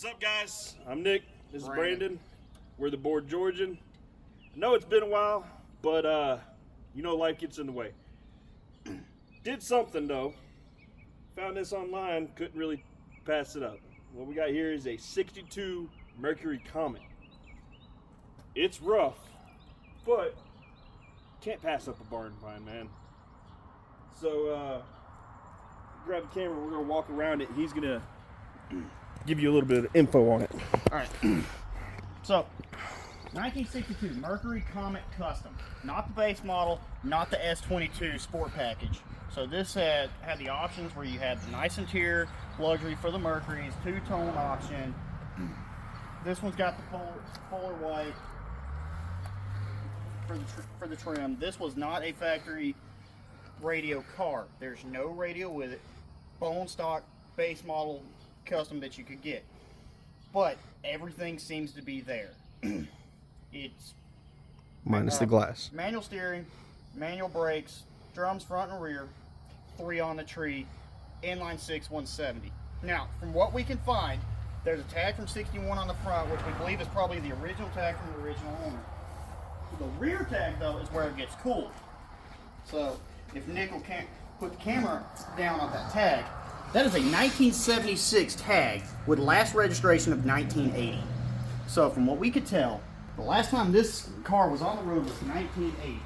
What's up, guys? I'm Nick. This is Brandon. We're the Bored Georgian. I know it's been a while, but you know life gets in the way. Did something though. Found this online, couldn't really pass it up. What we got here is a 62 Mercury Comet. It's rough, but can't pass up a Barnfind, man. So grab the camera, we're gonna walk around it. He's gonna give you a little bit of info on it. All right. So, 1962 Mercury Comet Custom. Not the base model, not the S22 Sport Package. So this had the options where you had the nice interior, luxury for the Mercuries, two-tone option. This one's got the polar white for the trim. This was not a factory radio car. There's no radio with it. Bone stock base model custom that you could get, but everything seems to be there. It's minus the glass. Manual steering, manual brakes, drums front and rear, 3 on the tree, inline 6 170. Now, from what we can find, there's a tag from 61 on the front, which we believe is probably the original tag from the original owner. The rear tag, though, is where it gets cool. So, if Nickel can't put the camera down on that tag, that is a 1976 tag with last registration of 1980. So from what we could tell, the last time this car was on the road was 1980.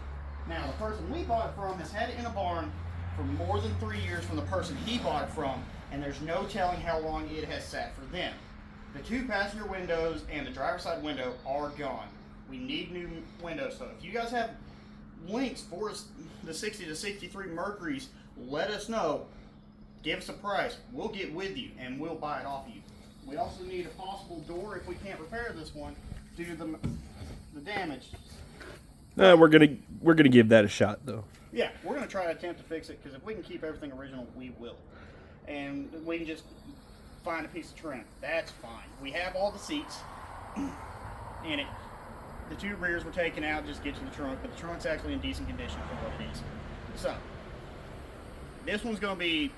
Now the person we bought it from has had it in a barn for more than 3 years from the person he bought it from, and there's no telling how long it has sat for them. The 2 passenger windows and the driver's side window are gone. We need new windows, so if you guys have links for the 60 to 63 Mercuries, let us know. Give us a price. We'll get with you and we'll buy it off you. We also need a possible door if we can't repair this one due to the damage. We're gonna give that a shot though. Yeah, we're gonna try to attempt to fix it, because if we can keep everything original, we will. And we can just find a piece of trim. That's fine. We have all the seats in it. The 2 rears were taken out, just get to the trunk, but the trunk's actually in decent condition for what it is. So this one's gonna be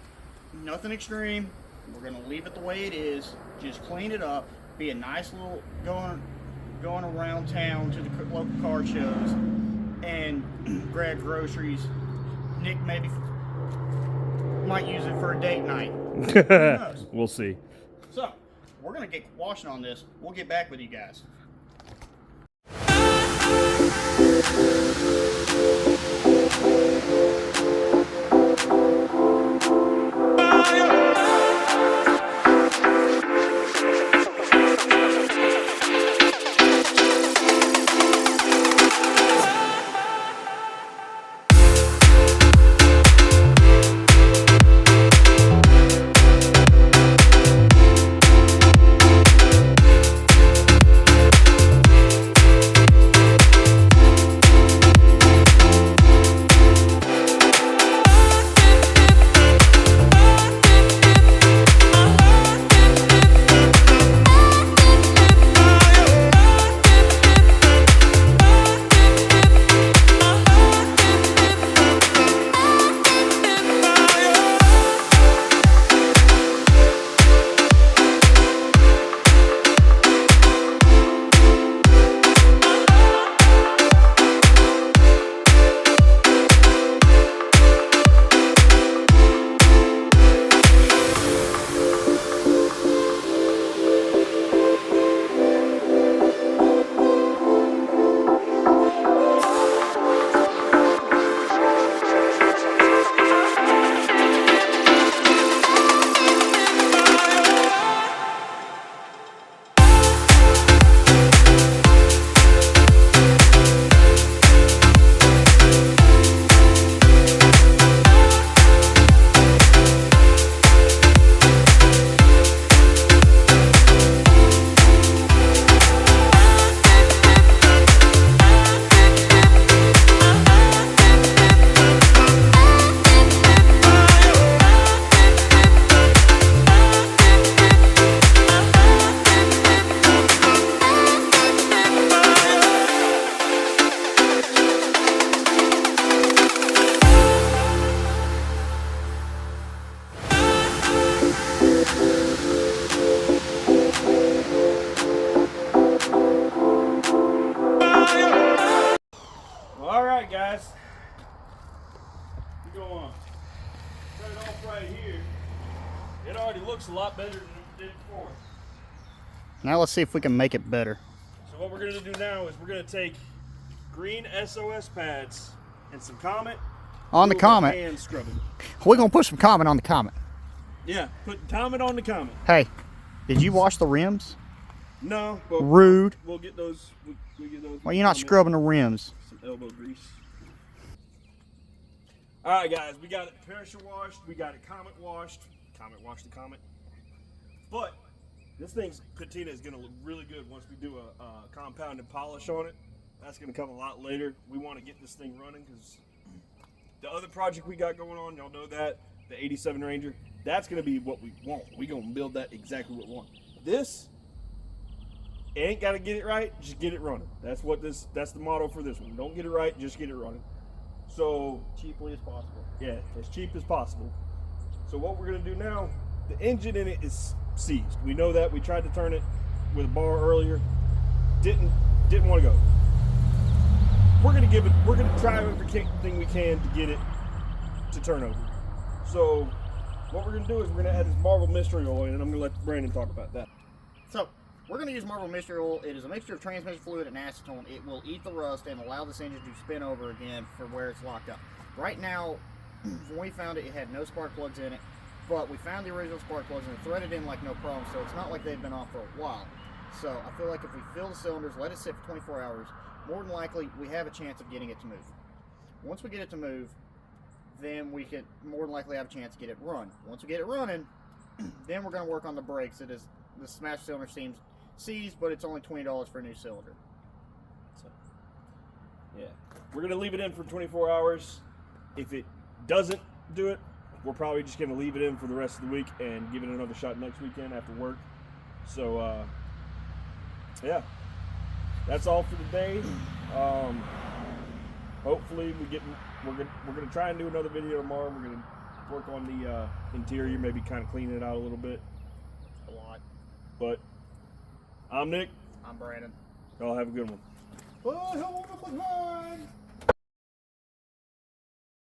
nothing extreme. We're gonna leave it the way it is. Just clean it up. Be a nice little going around town to the local car shows and grab groceries. Nick maybe might use it for a date night. Who knows? We'll see. So we're gonna get washing on this. We'll get back with you guys. looks a lot better than it did before. Now let's see if we can make it better. So what we're going to do now is we're going to take green SOS pads and some Comet. On the Comet. Hand scrubbing. We're going to put some Comet on the Comet. Yeah, put Comet on the Comet. Hey, did you wash the rims? No, but Rude. We'll get those. We'll get those. Why are you not scrubbing the rims? Some elbow grease. All right, guys, we got it pressure washed. We got it Comet washed. Comet washed the Comet. But this thing's patina is going to look really good once we do a compounded polish on it. That's going to come a lot later. We want to get this thing running because the other project we got going on, y'all know that, the 87 Ranger, that's going to be what we want. We're going to build that exactly what we want. This ain't got to get it right, just get it running. That's the motto for this one. Don't get it right, just get it running. So Cheaply as possible. yeah, as cheap as possible. So what we're going to do now, the engine in it is seized. We know that. We tried to turn it with a bar earlier. Didn't want to go. We're going to try everything we can to get it to turn over. So what we're going to do is we're going to add this Marvel Mystery Oil in, and I'm going to let Brandon talk about that. So, we're going to use Marvel Mystery Oil. It is a mixture of transmission fluid and acetone. It will eat the rust and allow this engine to spin over again for where it's locked up. Right now, when we found it, it had no spark plugs in it, but we found the original spark plugs and threaded in like no problem, so it's not like they've been off for a while. So I feel like if we fill the cylinders, let it sit for 24 hours, more than likely we have a chance of getting it to move. Once we get it to move, then we could more than likely have a chance to get it run. Once we get it running, then we're going to work on the brakes. It is the smash cylinder seems seized, but it's only $20 for a new cylinder. So, yeah, we're going to leave it in for 24 hours. If it doesn't do it, we're probably just going to leave it in for the rest of the week and give it another shot next weekend after work. So, yeah, that's all for today. Hopefully we're gonna try and do another video tomorrow. We're gonna work on the interior, maybe kind of clean it out a little bit. A lot. But I'm Nick. I'm Brandon. Y'all have a good one. Oh, hold up with mine.